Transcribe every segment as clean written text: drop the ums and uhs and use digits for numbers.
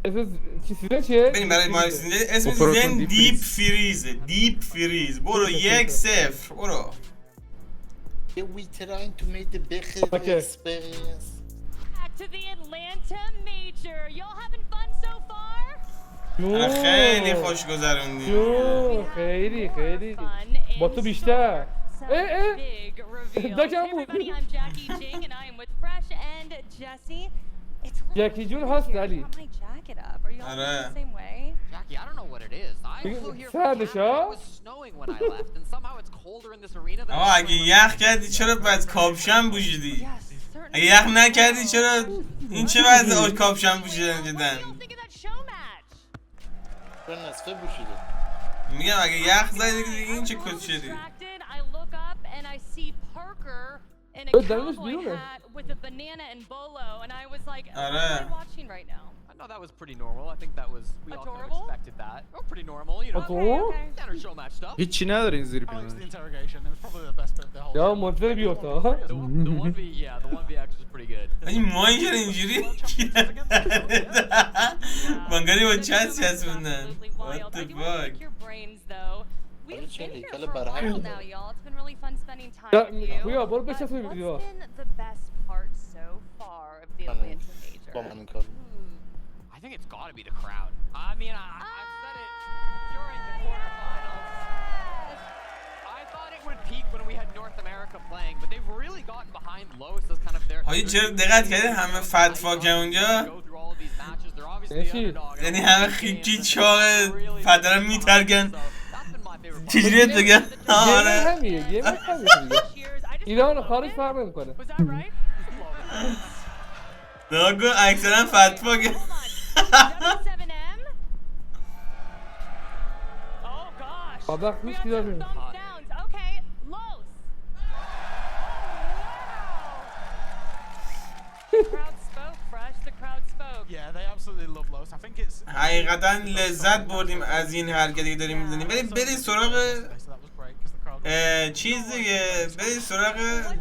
سیزن چیه؟ بریم برای معرفی سیزن. اسم سیزن دیپ فریز. دیپ فریز. برو 1-0 برو. We trying to make the best experience. Back to the Atlanta Major. Y'all having fun so far? خیلی خوش گذروندیم. خیلی خیلی با تو بیشتر. داشتم بود. جکی جون هست علی. آره. سردش ها؟ آقا اگه یخ کردی چرا باید کاپشن پوشیدی؟ اگه یخ نکردی چرا این چه وضع کاپشن پوشیدن جدن؟ نصفه پوشیده. میگم اگه یخ زدی دیگه این چه کد شدی؟ دارمش بیرونه. آره. No, that was pretty normal. I think that was we all kind of expected that. Oh, pretty normal, you know. Standard show match stuff. هیچی نداره این زیر Alex, the پیرن. interrogation. It was probably the best bit of the whole. یا منتظر بیفته ها. The 1v, yeah, the 1vx was pretty good. این ماهی چرا اینجوری؟ بانگاری با چست بودن. What the fuck؟ حالا چه هیکل برهم خویا برو بشت توی ویدیو. با من این کار. I think it's got to be the crowd. I mean, I've said it during the quarterfinals. I thought it would peak when we had North America playing, but they've really gotten behind Los as kind of their. هایی چرا دقت کردی همه فتوا که اونجا؟ یعنی همه خیکی چاق فترا میترگن. چجوریت بگم؟ آره. همیه ایران خارج فرق نمیکنه. نگو اکثرا فتوا که بابا خوش کی داره؟ Yeah, they absolutely love Los. I think it's. حقیقتا لذت بردیم از این حرکتی که داریم میزنیم. بریم سراغ So that was great because the crowd. چیز دیگه. بریم سراغ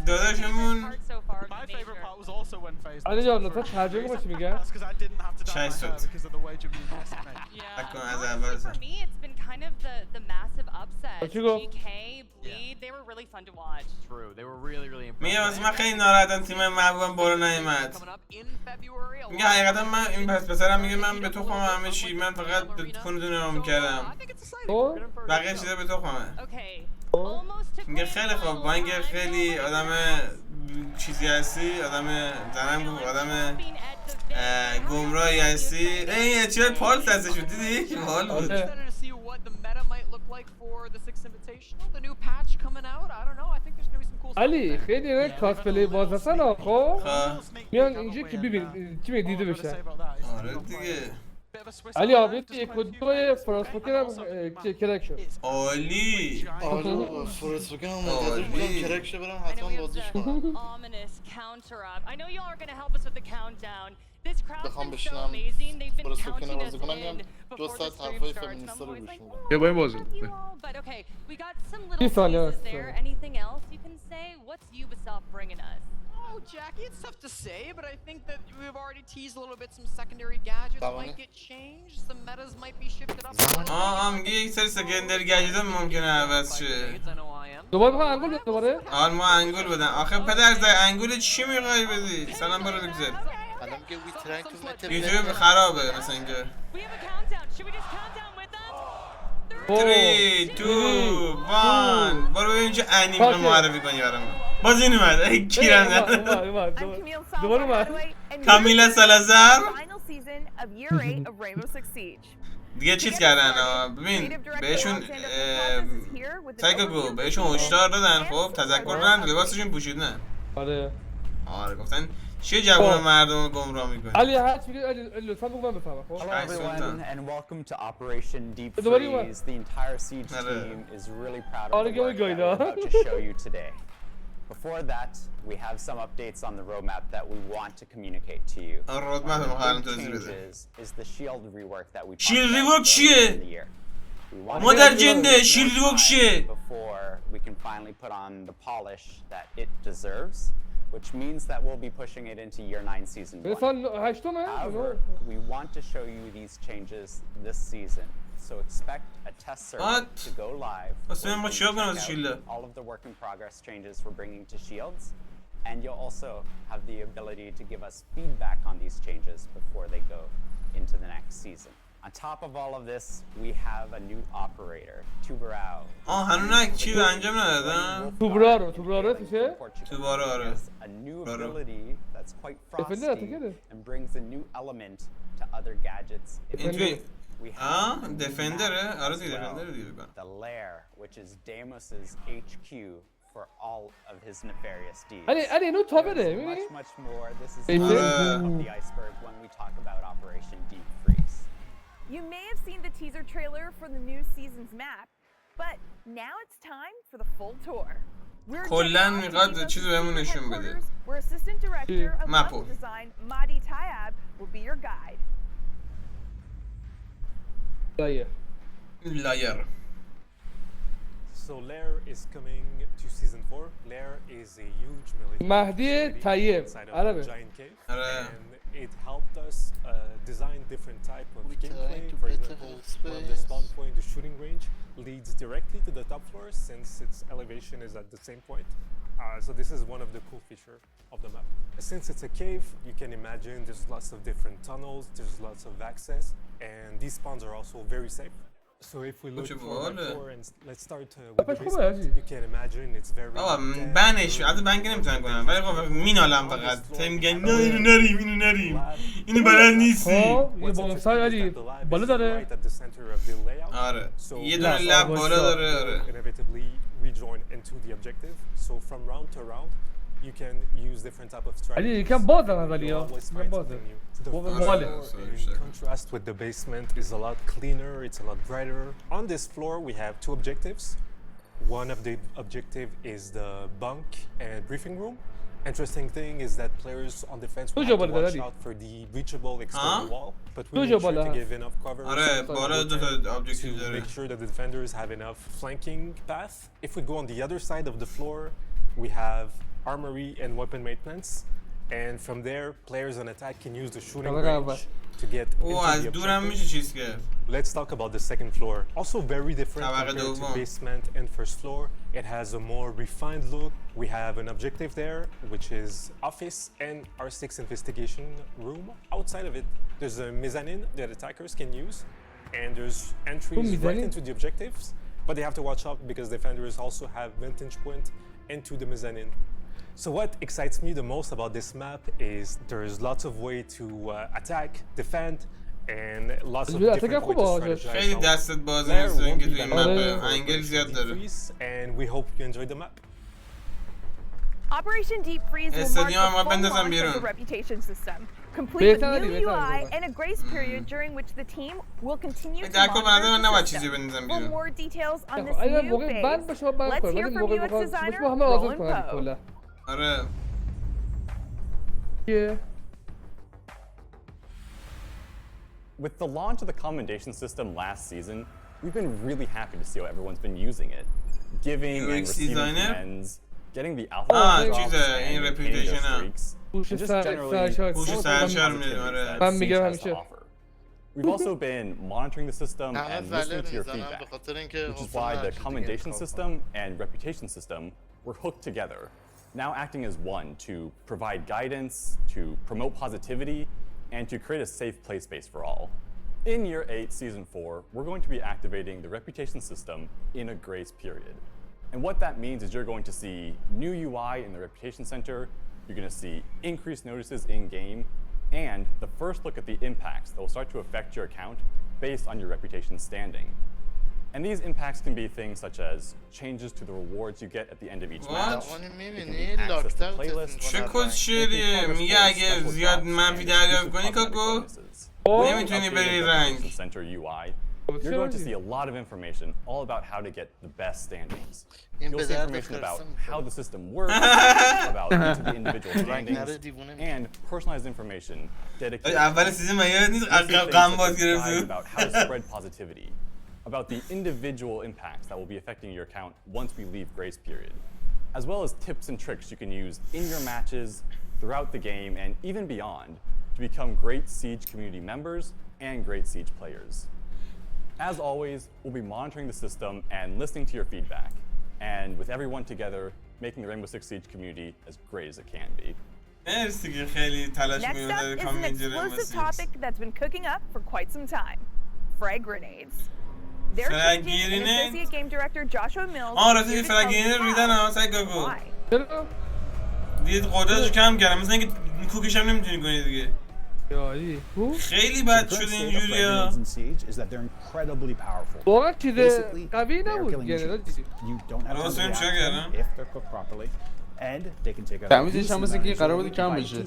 داداشمون. My favorite part was also when FaZe. علی جان لطفا ترجمه کنی چی میگن؟ That's because I didn't have to Chai download her suit. because of the wager being pissed me. نکن از اول For me, it's been kind of the massive upset. What you go? GK, Bleed, they were really fun to watch. True, they were really impressive. میگه واسه من خیلی ناراحتم تیم محبوبم بالا نیومد. Coming up in February. میگه حقیقتا من این پسرم میگه من به تخمم همه چی من فقط به خونتون نام میکردم. I think it's exciting. Oh. بقیه چیزا به تخممه. Okay, almost took میگه me خیلی خوب با اینکه خیلی آدم چیزی هستی آدم زنم بود آدم گمراهی هستی. این چرا پال دستش بود دیدی؟ که حال بود. Excited to see what the meta might look like for the Sixth Invitational, the new patch coming out. I don't know. I think there's gonna be some cool stuff. علی خیلی نه کاسپلی باز هستن ها خب خب میان اینجا که ببین چی دیده What I say بشه about that is آره دیگه. bit of a Swiss علی Army آبیت knife, یک doesn't و it? دو فرانسپوکر هم کرک شد It's عالی. آره فرستوکن هم منتظر عالی. بودم کرکشه برم I know حتما we have بازیش the کنم. ominous counter up. I know y'all are gonna help us with the countdown. This crowd's بخوام been so بشینم amazing. They've been فرستوکن counting us بازی کنم میام in دو before the ساعت stream حرفای starts. And فمینیستا I'm رو always گوش like, میدم. بیا با این بازی love you all, but okay, we got some little Peace on teases us. there. Anything else you can say? What's Ubisoft bringing us? Oh, Jackie, it's tough to say, but I think that we've already teased a little bit. Some secondary gadgets might get changed. Some metas might be shifted up. میگه یک سری سکندری گجیدا ممکنه عوض شه. I know I am. دوباره میخوام انگول بدم دوباره ما انگول بدن. آخه پدر زای انگول چی میخوای بدی؟ سلام برو بگذار. الان میگه we trying to make the یوتیوب best. خرابه مثلا اینجا. We have a countdown. Should we just count down with them? 3 2 1 برو ببین چه انیمه معرفی کنی برام. باز این اومد. ای کیرم اومد دوباره اومد کامیلا سالازار Final season of year 8 of Rainbow Six Siege. دیگه چیز کردن ببین بهشون سایکو بهشون هشدار دادن خب تذکر دادن لباسشون پوشیدن آره آره گفتن چه جوون مردم گمراه میکنی علی هر چی علی لطفا بگو من بفهمم خب Hello everyone and welcome to Operation Deep Everybody Freeze. The entire Siege Hello. team is really proud of the work that we're about to show you today. Before that, we have some updates on the roadmap that we want to communicate to you. رودمپ One of مخالم the big توضیح بده changes is the shield rework that we Shield talked rework about چیه؟ earlier in the year. We wanted مادر to جنده give شیلد more ریوک time چیه؟ before we can finally put on the polish that it deserves. which means that we'll be pushing it into year 9 season 1. سال هشتمه. However, we want to show you these changes this season. So expect a test server to go live. اصلا ما چیکار کنیم از شیلد؟ All of the work in progress changes we're bringing to Shields, and you'll also have the ability to give us feedback on these changes before they go into the next season. On top of all of this, we have a new operator, Tubarao. هنوز چی انجام ندادن؟ توبرارو چیه؟ Tubarao has a new ability that's quite frosty and brings a new element to other gadgets. We have دفندره؟ آره دیگه دفندره دیگه. the lair, which is Deimos's HQ for all of his nefarious deeds. علی اینو تا بده There's می‌بینی؟ much more. This is the tip of the iceberg when we talk about Operation Deep Freeze. You may have seen the teaser trailer for the new season's map, but now it's time for the full tour. We're کلاً Dayiali میخواد چیزو بهمون نشون بده. headquarters, where Assistant Director of مپو. Level Design, Madi Tayab, will be your guide. لایر. So Lair is coming to season 4. Lair is a huge military مهدی facility طیب inside of a عربه. giant cave, آره. and it helped us design different type of We gameplay. try to For better example, space. one of the spawn point, the shooting range, leads directly to the top floor since its elevation is at the same point. So this is one of the cool features of the map. Since it's a cave, you can imagine there's lots of different tunnels, there's lots of access, and these spawns are also very safe. So if we look for map 4 and let's start with the basement, you can imagine it's very بنش حتی بن که نمیتونن کنن ولی خب مینالم فقط تا میگن نه اینو نریم اینو بلد نیستی. یه بونسای علی بالا داره. آره یه دونه لب بالا داره. آره inevitably rejoin into the objective. So from round to round you can use different type of strategies. علی یکم باز دارن ولی You'll ها. always یکم find بازه. something new. The floor, in contrast with the basement, is a lot cleaner, it's a lot brighter. On this floor we have 2 objectives. One of the objective is the bunk and briefing room. Interesting thing is that players on defense will have to watch out for the reachable external wall, but we make sure to give enough cover to make sure that the defenders have enough flanking path. If we go on the other side of the floor, we have armory and weapon maintenance, and from there players on attack can use the shooting range to get into the objective. Let's talk about the second floor. Also very different compared to basement and first floor. It has a more refined look. We have an objective there, which is office and R6 investigation room. Outside of it, there's a mezzanine that attackers can use, and there's entries right into the objectives, but they have to watch out because defenders also have vantage point into the mezzanine. So what excites me the most about this map is there's lots of way to attack, defend, and lots of different ways to strategize. خیلی دستت باز نیست اینکه توی این مپ انگل زیاد داره. And we hope you enjoy the map. Operation Deep Freeze will mark the full launch of the reputation system, complete with new UI and a grace period during which the team will continue to monitor the system. For more details on this new phase, let's hear from UX designer Roland Poe. آره. With the launch of the commendation system last season, we've been really happy to see how everyone's been using it. Giving and receiving commends, getting the alpha drops and maintaining their streaks, and just generally We've also been monitoring the system and listening to your feedback, which is why the commendation system and reputation system were hooked together, now acting as one to provide guidance, to promote positivity, and to create a safe play space for all. In Year 8, Season 4, we're going to be activating the reputation system in a grace period. And what that means is you're going to see new UI in the Reputation Center, you're going to see increased notices in-game, and the first look at the impacts that will start to affect your account based on your reputation standing. And these impacts can be things such as changes to the rewards you get at the end of each match. It can be access to playlists. چه کسشریه میگه اگه زیاد منفی دریافت کنی کاکو نمیتونی بری رنگ. Center UI. You're going to see a lot of information all about how to get the best standings. You'll see information about how the system works, about each of the individual standings, and personalized information dedicated about how to spread positivity, about the individual impacts that will be affecting your account once we leave grace period. as well as tips and tricks you can use in your matches, throughout the game, and even beyond to become great Siege community members and great Siege players. As always, we'll be monitoring the system and listening to your feedback, and with everyone together, making the Rainbow Six Siege community as great as it can be. Next up is an explosive topic that's been cooking up for quite some time. Frag grenades. They're changing, and Associate Game Director Joshua Mills why. دید قدرتشو کم کردم مثلا اینکه کوکش هم نمیتونی کنی دیگه خیلی بد شده اینجوریا واقعا چیز قوی نبود راسم چه کردم تمیزش هم مثل که قرار بود کم بشه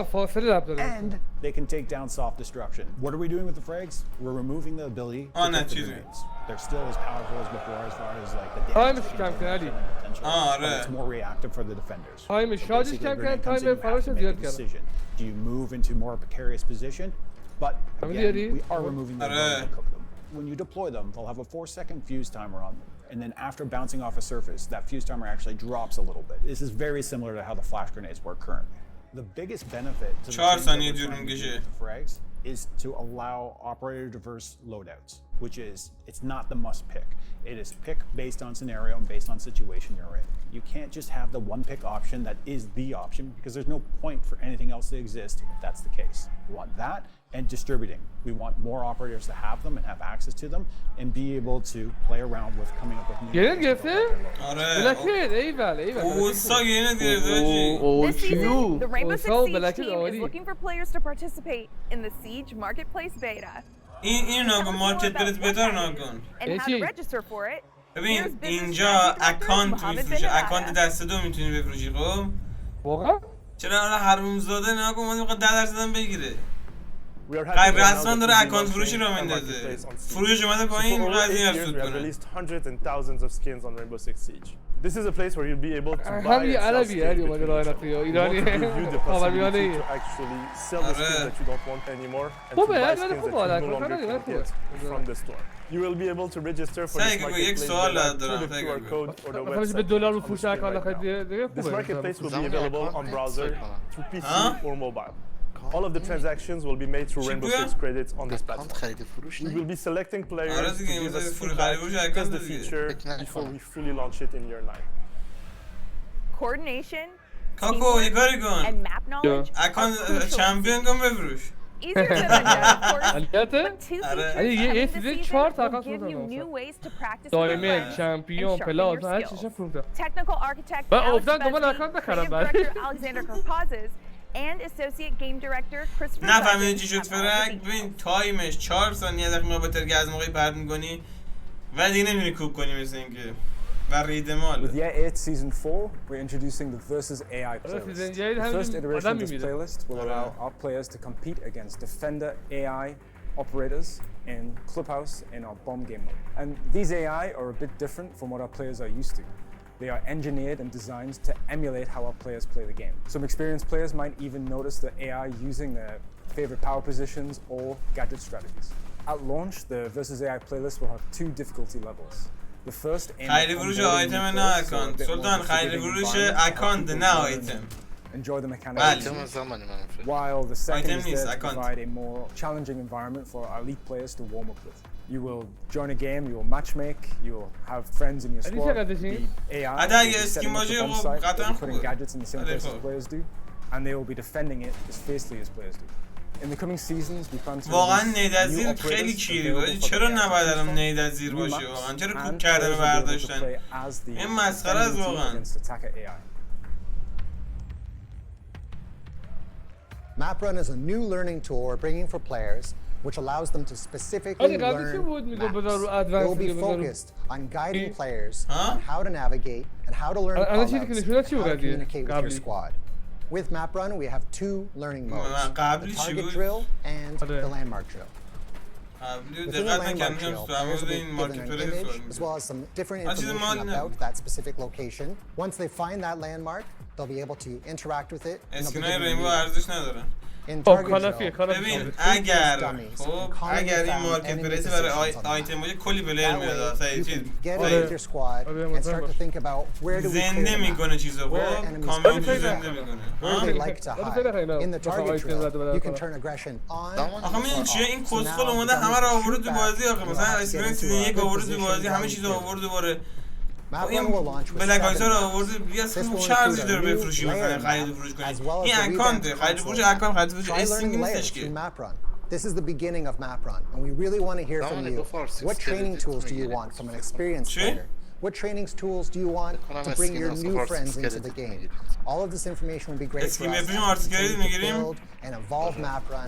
فاصله رب داره And they can take down soft destruction. What are we doing with the Frags? We're removing the ability to cook the grenades. They're still as powerful as before as far as like the damage and potential, but it's more reactive for the defenders. Basically, a grenade comes in, you have to make a decision. Do you move into more precarious position? But again, we are removing the ability to cook them. When you deploy them, they'll have a 4-second fuse timer on them. And then after bouncing off a surface, that fuse timer actually drops a little bit. This is very similar to how the flash grenades work currently. The biggest benefit to the Frags is to allow operator diverse loadouts, which is, it's not the must pick. It is pick based on scenario and based on situation you're in. You can't just have the one pick option that is the option because there's no point for anything else to exist if that's the case. We want that and distributing. We want more operators to have them and have access to them and be able to play around with coming up with new This season, the Rainbow Six Siege team is looking for players to participate in the Siege Marketplace Beta. اینو نگو مارکت بتا رو نگن And how to register for it. ببین اینجا اکانت میفروشه اکانت دسته دو میتونی بفروشی خب واقعا چرا حالا حرومزاده نگو ما 10% هم بگیره غیر رسما داره اکانت فروشی رو میندازه فروشش اومده پایین قضیه رو سود کنه hundreds and thousands of skins on Rainbow Six Siege. This is a place where you'll be able to buy همین عربی اومده راه ایرانی خاورمیانه to actually sell the skins that you don't want anymore and to buy skins that you no longer can get from the store. You will be able to register for this marketplace through the QR code or the website. This marketplace will be available on browser, through PC or mobile. All of the transactions will be made through Rainbow Six credits on this platform. We will be selecting players to give us feedback, test the feature before we fully launch it in year 9. Coordination, teamwork, and map knowledge are crucial. چمپیون کن بفروش Easier said than done, of course, but two features coming this season will give you new ways to practice with your friends and sharpen your skills. Technical architect Alex Besky, creative director Alexander Karpazes, and associate game director Christopher نفهمیدی چی شد فرق ببین تایمش 4 ثانیه دقیقه با ترک از موقعی پرد می‌کنی و دیگه نمی‌تونی کوک کنی مثل اینکه و ریدمال With Year 8 Season 4, we're introducing the Versus AI playlist. The first iteration of this playlist will allow our players to compete against Defender AI operators in Clubhouse in our bomb game mode. And these AI are a bit different from what our players are used to. They are engineered and designed to emulate how our players play the game. Some experienced players might even notice the AI using their favorite power positions or gadget strategies. At launch, the Versus AI playlist will have 2 difficulty levels. The first خیلی فروش آیتم نه اکانت سلطان خیلی فروش اکانت نه آیتم enjoy the mechanics, while the second is there to provide a more challenging environment for our elite players to warm up with. You will join a game, you will matchmake, you will have friends in your squad. The AI will be setting up the bomb site, they'll be putting gadgets in the same place as players do, and they will be defending it as fiercely as players do. In the coming seasons, we plan to واقعا نیدازیر خیلی کیری بود چرا نباید الان نیدازیر باشه واقعا چرا کوک کردن و برداشتن این مسخره است واقعا MapRun is a new learning tool bringing for players which allows them to specifically learn maps. It will be focused on guiding players on how to navigate and how to learn callouts, how to communicate with your squad. With MapRun, we have 2 learning modes, the target drill and the landmark drill. Within the landmark drill, players will be given an image as well as some different information about that specific location. Once they find that landmark, they'll be able to interact with it. اسکنای رینبو ارزش نداره In target drill, ببین اگر این مارکت پلیس برای آیتم باشه کلی پلیر میاد زنده میکنه چیزو کامیونیتی زنده میکنه in the target drill, you can turn aggression on. آخه میدونی چیه این کسخل اومده همه رو آورد تو بازی آخه مثلا اسکرین سیزن 1 آورد تو بازی همه چیزو آورد دوباره این بلک آیسا رو آورده بیا چه ارزشی داره بفروشی مثلا خرید و فروش کنی این اکانته خرید و فروش اکانت خرید و فروش استینگ نیستش که This is the beginning of MapRun, and we really want to hear from you. What training tools do you want from an experienced player? What training tools do you want to bring your new friends into the game? All of this information will be great for us to build and evolve MapRun.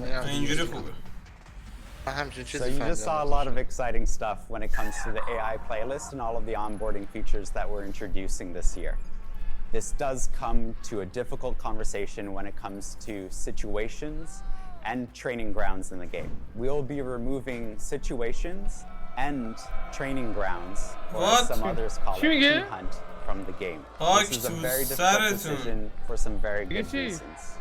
So you just saw a lot of exciting stuff when it comes to the AI playlist and all of the onboarding features that we're introducing this year. This does come to a difficult conversation when it comes to situations and training grounds in the game. We'll be removing situations and training grounds, or as some others call it, team hunt, from the game. This is a very difficult decision for some very good reasons.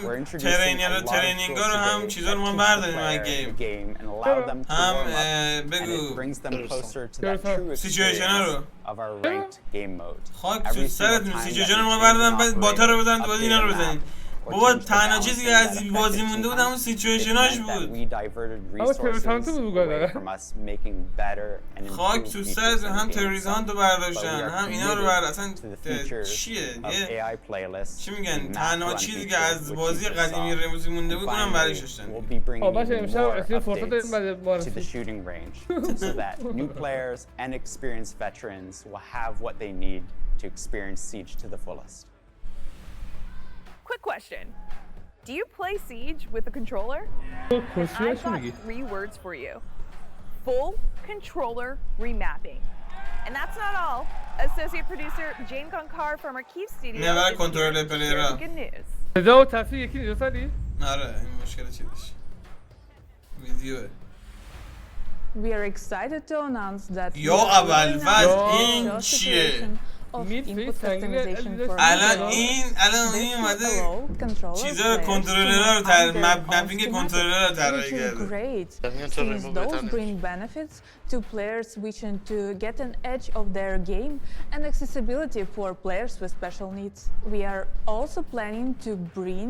We're introducing a lot of tools that the game and allow them to warm up, and it brings them closer to that true experience of our ranked game mode. Every single time that بابا تنها چیزی که از این بازی مونده بود همون سیچویشناش بود خاک تو سرت هم تروریزم رو برداشتن هم اینا رو برداشتن چیه چی میگن تنها چیزی که از بازی قدیمی رموزی مونده بود اونم برایش داشتن باشه امشب اصلا فرصت داریم بعد معرفی so that new players and experienced veterans will have what they need to experience Siege to the fullest. Quick question. Do you play Siege with a controller? I've got 3 words for you. Full controller remapping. And that's not all. Associate producer Jane Gonkar from our Kyiv studio is good news. صدا و تصویر یکی نیست سالی؟ آره این مشکل چیزش ویدیوه We are excited to announce that یا اول این چیه؟ الان این اومده چیزا کنترلرها رو مپینگ کنترلرها رو طراحی کرده. Since those bring benefits to players wishing to get an edge of their game and accessibility for players with special needs. We are also planning to bring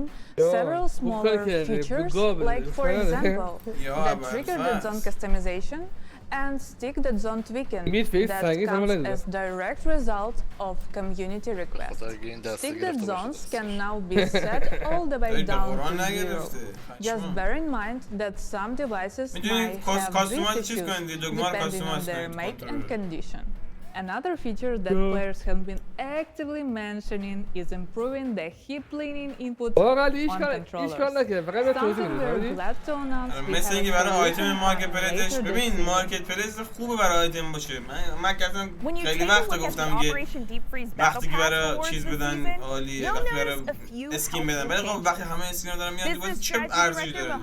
several smaller features, like for example, the trigger the zone customization and stick the zone tweaking that comes as direct result of community requests. Stick the zones can now be set all the way down to 0. Just bear in mind that some devices might have these issues depending on their make and condition. Another feature that players have been actively mentioning is improving the hip leaning input on controllers. Something we're glad to announce we مثل اینکه برای آیتم مارکت پلیسش ببین مارکت پلیس خوبه برای آیتم باشه من کردم خیلی وقت گفتم که وقتی که برای چیز بدن عالیه وقتی برای اسکین بدن ولی خب وقتی همه اسکین رو دارن میان دیگه چه ارزشی داره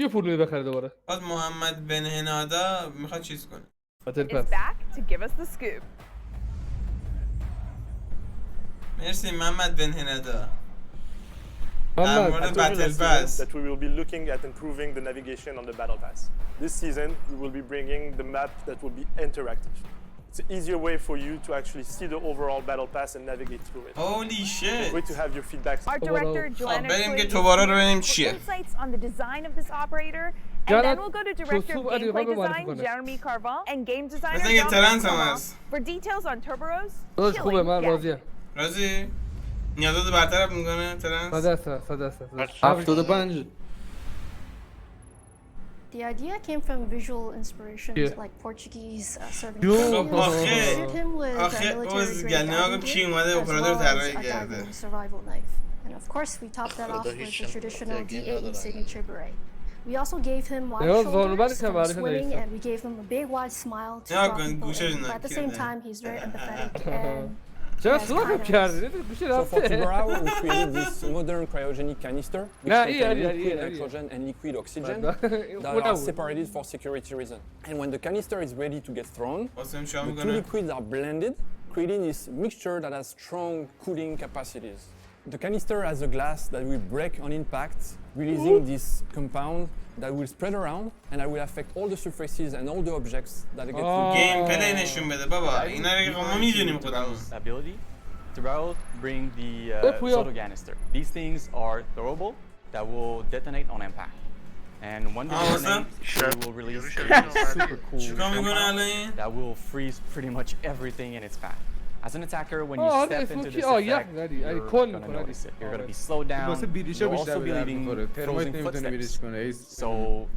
یه پول بخره دوباره باز محمد بن هنادا میخواد چیز کنه is back to give us the scoop. مرسی محمد بن هنادا. در مورد بتل پاس. That we will be looking at improving the navigation on the battle pass. This season we will be bringing the map that will be interactive. It's an easier way for you to actually see the overall battle pass and navigate through it. Holy shit! Wait to have your feedback. Our director Joanna insights on the design of this operator. And then we'll go to Director of Gameplay Design, Jeremy Carval, and Game Designer John for details on Turbo's killing gadget. رازی نیازات برطرف میکنه ترنس؟ 75 The idea came from visual inspirations like Portuguese serving food him with military grade survival knife. And of course we topped that off with the traditional DAE signature beret. We also gave him wide shoulders from swimming, and we gave him a big wide smile to draw people in. But at the same time, he's very empathetic and So for Tibora, we created this modern cryogenic canister which contains liquid nitrogen and liquid oxygen that are separated for security reasons. And when the canister is ready to get thrown, the two liquids are blended, creating this mixture that has strong cooling capacities. The canister has a glass that will break on impact, releasing this compound that will spread around and that will affect all the surfaces and all the objects that get through. Game play نشون بده بابا. اینا رو ما میدونیم خودمون. Ability to barrel bring the Zoto canister. These things are throwable that will detonate on impact. And when they detonate, they will release a super cool compound that will freeze pretty much everything in its path. As an attacker, when you step into this effect, you're gonna notice it. You're gonna be slowed down. You'll also be leaving frozen footsteps. So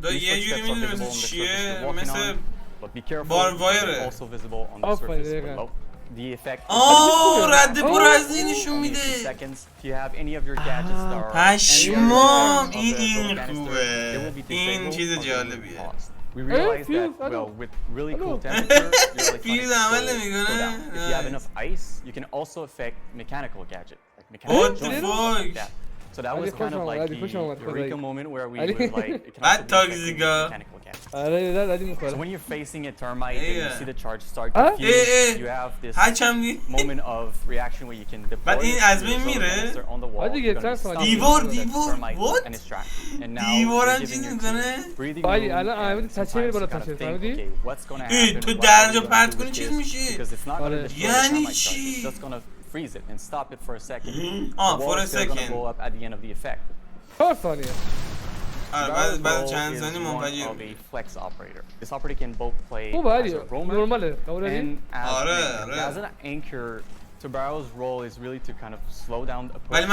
these footsteps are visible on the surface you're walking on, but be careful, they're also visible on the surface below. The effect رد برو از این نشون میده. If you have any of your gadgets that are پشمام این خوبه. این چیز جالبیه. We realized that, well, with really cool temperature, your electronics will go down. If you have enough ice, you can also affect mechanical gadgets, like mechanical joints like that. So that was kind of like the eureka moment where we was like, it can also be mechanical gadgets. So when you're facing a termite and you see the charge start to fuse, you have this moment of reaction where you can deploy the on the wall. You're gonna be stopping the termite and its track. And now you're giving your team breathing room and sometimes you gotta think, okay, what's gonna happen? Because it's not gonna destroy the termite charge. It's just gonna freeze it and stop it for a second. The wall is still gonna go up at the end of the effect. بعد چند ثانیه منفجر of a flex operator. This operator can both play as a roamer and as an anchor. So Barrow's role is really to kind of slow down the opponent.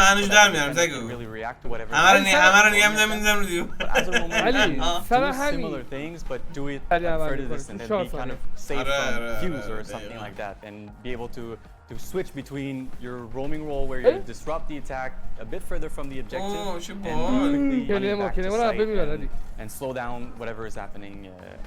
Really react to whatever. But as a roamer, do similar things, but do it at further distance and be kind of safe from fuse or something like that, and be able to switch between your roaming role where you disrupt the attack a bit further from the objective and quickly running back to sight and slow down whatever is happening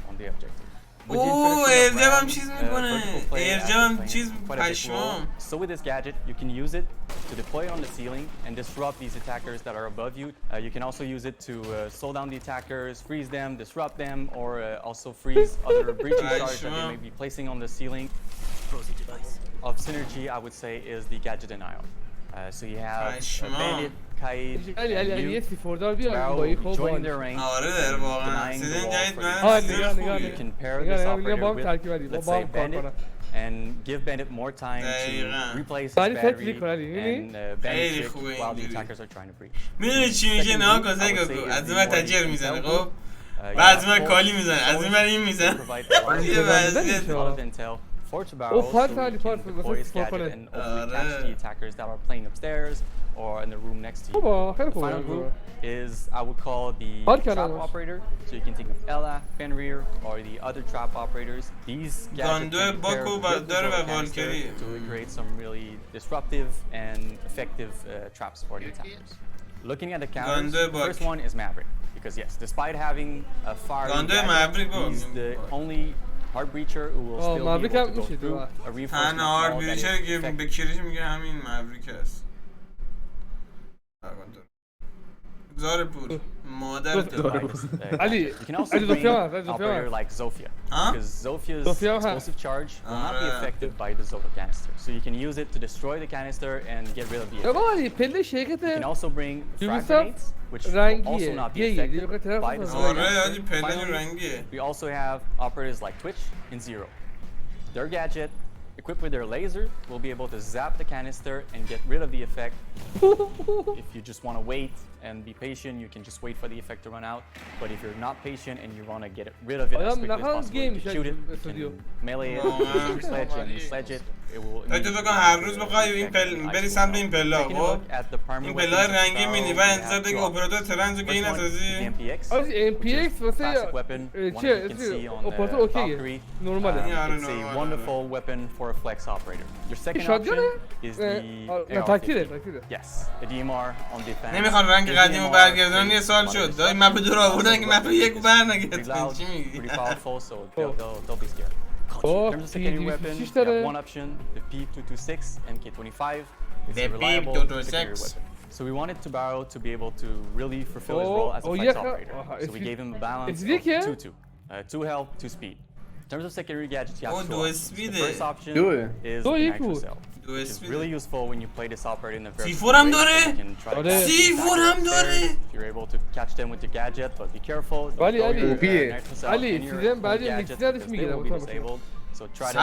on the objective. ارجام چیز میکنه. ارجام چیز پشمام. So with this gadget, you can use it to deploy on the ceiling and disrupt these attackers that are above you. You can also use it to slow down the attackers, freeze them, disrupt them, or also freeze other breaching stars that they may be placing on the ceiling. Of synergy, I would say, is the gadget denial. So you have Bandit, Kaid, Barrow joining their ranks, denying the wall for you. You can pair this operator with, let's say, Bandit, and give Bandit more time to replace his battery and Bandit trick while the attackers are trying to breach. میدونی چی میشه نه کاسه گفت از من تاجر میزنه خب بعد از من کالی میزنه از من این میزنه یه وضعیت For to barrels, so we can deploy his gadget and hopefully catch the attackers that are playing upstairs or in the room next to you. The final group is, I would call the trap operator. So you can think of Ella, Fenrir, or the other trap operators. These gadgets can pair with the canister to create some really disruptive and effective traps for the attackers. Looking at the counters, the first one is Maverick. Because yes, despite having a fire gadget, he's the only hard breacher who will still be able to go through a reinforcement wall that is effective. You can also bring an operator like Zofia, because Zofia's explosive charge will not be affected by the Zoto canister. So you can use it to destroy the canister and get rid of the effect. You can also bring frag grenades, which will also not be affected by the Zoto canister. Finally, we also have operators like Twitch and Zero. Their gadget, equipped with their laser, will be able to zap the canister and get rid of the effect. If you just want to wait and be patient, you can just wait for the effect to run out. But if you're not patient and you want to get rid of it as quickly as possible, you can shoot it, you can melee it, super sledge and sledge it. It will هر روز بخوای این بری سمت این پلا خب این پلا رنگی می‌بینی و انتظار داری که اپراتور ترنز رو گین اسازی MPX واسه چه اپراتور اوکیه نرماله It's a wonderful weapon for a flex operator. Your second option is the AR-15. Yes, the DMR on defense. نمیخوان رنگ قدیمو برگردونن یه سال شد دایی مپ دور آوردن که مپ یک برنگردن چی میگی pretty powerful so they'll be scared. In terms of secondary weapon, you have one option, the P226 MK25. It's a reliable secondary weapon. So we wanted to Barrow to be able to really fulfill his role as a flex operator. So we gave him a balance of 2-2. 2 health, 2 speed. terms of secondary gadgets, you have two options. The first option is nitro cell, which is really useful when you play this operator in the very C4 هم داره. you can try to C4 هم داره. if you're able to catch them with your gadget, but be careful. Don't ولی throw علی your nitro cell علی in your سیزن بعدی gadgets میکسرش because they میگیره will be disabled. So try to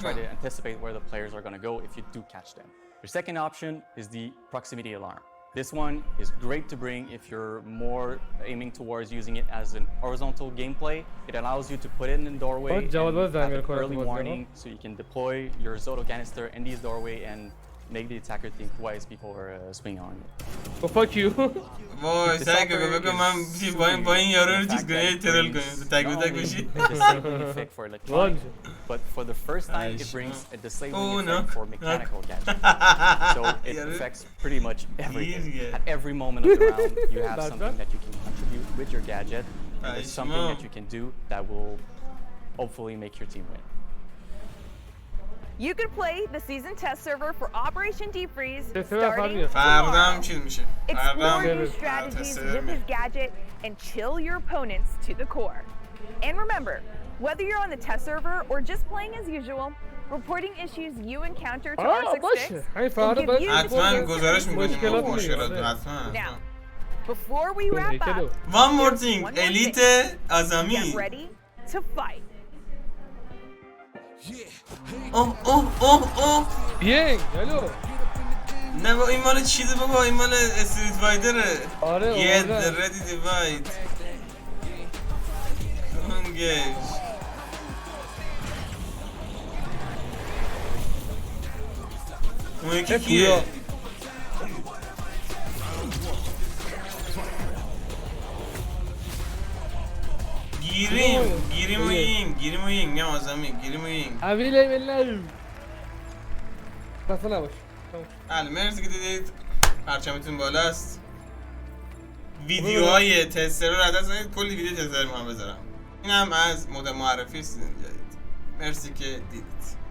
try to anticipate where the players are going to go if you do catch them. Your second option is the proximity alarm. This one is great to bring if you're more aiming towards using it as an horizontal gameplay. It allows you to put it in the doorway and have an early warning so you can deploy your Zoto canister in this doorway and make the attacker think twice before swinging on it. Well, fuck you. وای سعی کنم بگم من با این یارو رو چیز کنم ترل کنم تگ بشی. But for the first time it brings a disabling effect for mechanical gadgets. So it affects pretty much everything. At every moment of the round you have something that you can contribute with your gadget and there's something that you can do that will hopefully make your team win. You can play the season test server for Operation Deep Freeze starting tomorrow. میشه. Explore new strategies with his gadget and chill your opponents to the core. And remember, whether you're on the test server or just playing as usual, reporting issues you encounter to R66 will give you حتما گزارش می‌کنیم مشکلات حتما. Now, before we wrap up, one more thing, الیت آزامی. Get ready to fight. ینگ الو نه با این مال چیزه بابا این مال استریت فایتره. آره یه ردی دیوایت انگیج اون یکی کیه؟ گیریم و یینگ نه آزامی گیریم و یینگ اویله بله خسته نباش. بله مرسی که دیدید پرچمتون بالاست. ویدیوهای تستر رو رد نکنید کلی ویدیو تستر میخوام بذارم. این هم از مود معرفی سیزن جدید. مرسی که دیدید.